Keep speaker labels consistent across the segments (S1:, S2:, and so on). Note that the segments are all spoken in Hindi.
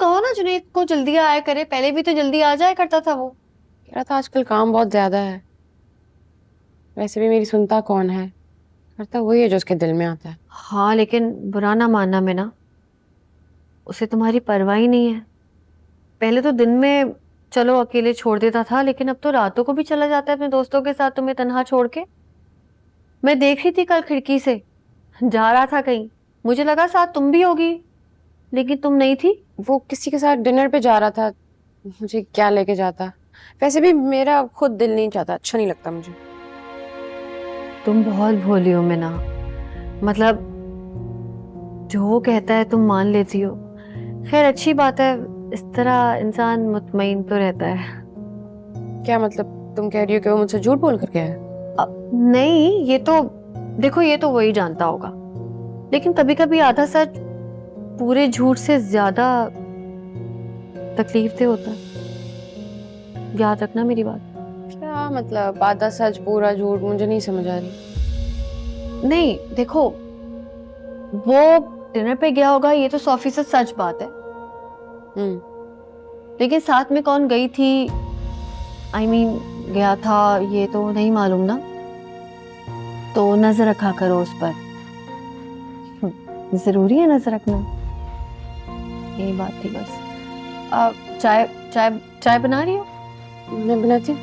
S1: कहो ना जुनैद को जल्दी आया करे, पहले भी तो जल्दी आ जाया करता था वो।
S2: कह रहा था आजकल काम बहुत ज्यादा है। वैसे भी मेरी सुनता कौन है, करता वही है जो उसके दिल में आता है।
S1: हाँ लेकिन बुरा ना मानना में ना, उसे तुम्हारी परवाह ही नहीं है। पहले तो दिन में चलो अकेले छोड़ देता था, लेकिन अब तो रातों को भी चला जाता है अपने दोस्तों के साथ तुम्हें तन्हा छोड़ के। मैं देख रही थी कल खिड़की से, जा रहा था कहीं, मुझे लगा साथ तुम भी होगी, लेकिन तुम नहीं थी।
S2: वो किसी के साथ डिनर पे जा रहा था, मुझे क्या लेके जाता। वैसे भी मेरा खुद दिल नहीं चाहता, अच्छा नहीं लगता मुझे।
S1: तुम बहुत भोली हो मिना, मतलब जो वो कहता है तुम मान लेती हो। खैर अच्छी बात है, इस तरह इंसान मुतमईन तो रहता है।
S2: क्या मतलब, तुम कह रही हो कि वो मुझसे झूठ बोल कर गया है?
S1: नहीं, ये तो देखो, ये तो वही जानता होगा, लेकिन कभी कभी आधा सच पूरे झूठ से ज्यादा तकलीफ दे होता है। याद रखना मेरी बात।
S2: क्या मतलब आधा सच पूरा झूठ, मुझे नहीं समझ आ रही।
S1: नहीं देखो, वो डिनर पे गया होगा ये तो 100% सच बात है,
S2: हम्म।
S1: लेकिन साथ में कौन गई थी, आई मीन गया था, ये तो नहीं मालूम ना। तो नजर रखा करो उस पर। जरूरी है नजर रखना, यही बात थी बस। चाय चाय चाय बना रही हो?
S2: मैं बनाती हूँ।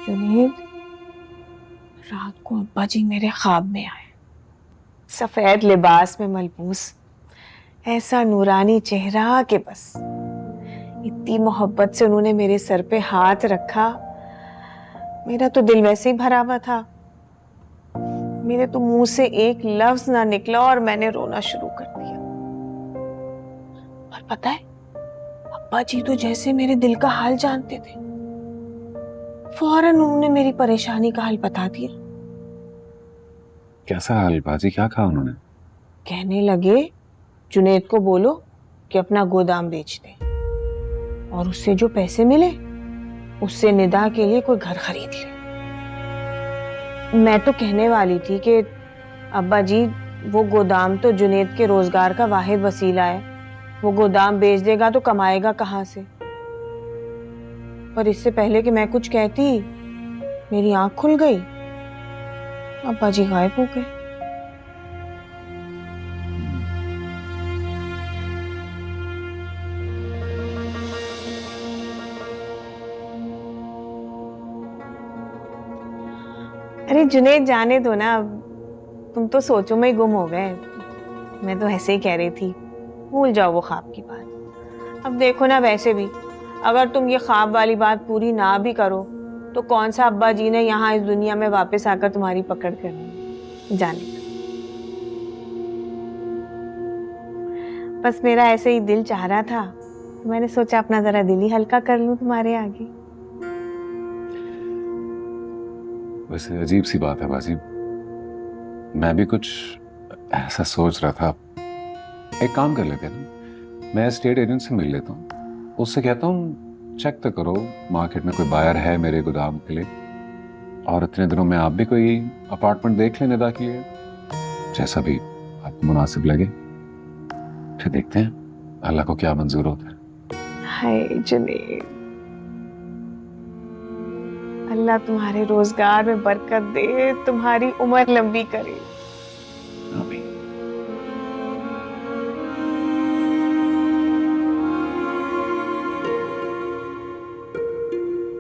S3: जुनैद, रात को अब्बा जी मेरे ख्वाब में आए, सफेद लिबास में मलबूस, ऐसा नूरानी चेहरा कि बस इतनी मोहब्बत से उन्होंने मेरे सर पे हाथ रखा। मेरा तो दिल वैसे ही भरा हुआ था, मेरे तो मुंह से एक लफ्ज ना निकला और मैंने रोना शुरू कर दिया। और पता है, अब्बा जी तो जैसे मेरे दिल का हाल जानते थे, फौरन उन्होंने मेरी परेशानी का हल बता दिया।
S4: कैसा हाल बाजी, क्या कहा उन्होंने?
S3: कहने लगे जुनैद को बोलो कि अपना गोदाम बेच दे और उससे जो पैसे मिले उससे निदा के लिए कोई घर खरीद ले। मैं तो कहने वाली थी कि अब्बा जी, वो गोदाम तो जुनैद के रोजगार का वाहिद वसीला है, वो गोदाम बेच देगा तो कमाएगा कहां से। पर इससे पहले कि मैं कुछ कहती, मेरी आंख खुल गई, अब्बा जी गायब हो गए। अरे जुनैद, जाने दो ना, अब तुम तो सोचो में ही गुम हो गए। मैं तो ऐसे ही कह रही थी, भूल जाओ वो ख्वाब की बात। अब देखो ना, वैसे भी अगर तुम ये ख्वाब वाली बात पूरी ना भी करो तो कौन सा अब्बा जी ने यहाँ इस दुनिया में वापस आकर तुम्हारी पकड़ करनी। जाने दो, बस मेरा ऐसे ही दिल चाह रहा था, तो मैंने सोचा अपना जरा दिल ही हल्का कर लूं तुम्हारे आगे।
S4: वैसे अजीब सी बात है बाजी, मैं भी कुछ ऐसा सोच रहा था। एक काम कर लेते हैं ना, मैं स्टेट एजेंट से मिल लेता हूँ, उससे कहता हूँ चेक तो करो मार्केट में कोई बायर है मेरे गोदाम के लिए, और इतने दिनों में आप भी कोई अपार्टमेंट देख लेने दा के लिए, जैसा भी आपको मुनासिब लगे, फिर देखते हैं अल्लाह को क्या मंजूर होता है।
S3: हाय जुनैद, अल्लाह तुम्हारे रोजगार में बरकत दे, तुम्हारी उम्र लंबी करे।